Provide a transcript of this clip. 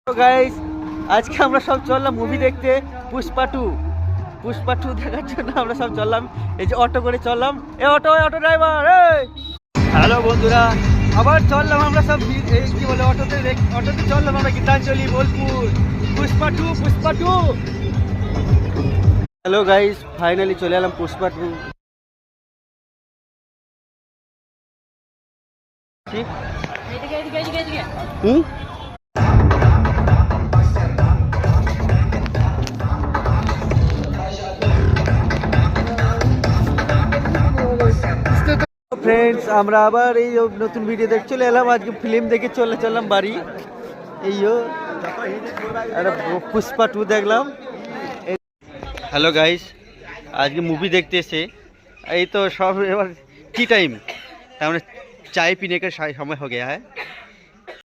তো গাইস আজকে আমরা সব চললাম মুভি দেখতে পুষ্পা টু দেখার জন্য আমরা সব চললাম। এই যে অটো করে চললাম। অটো ড্রাইভার হ্যালো বন্ধুরা, আবার চললাম আমরা সব এই কি বলে অটোতে চললাম আমরা Gitanjali Bolpur. Pushpa two. Hello guys, finally চলে এলাম পুষ্পা টু। হুম ফ্রেন্ডস, আমরা আবার এই নতুন ভিডিও দেখে চলে এলাম। আজকে ফিল্ম দেখে চললাম বাড়ি। পুষ্পা টু দেখলাম। হ্যালো গাইস, আজকে মুভি দেখতে এসে এই তো সব এবার टी टाइम, তার মানে चाय पीने का समय हो गया है।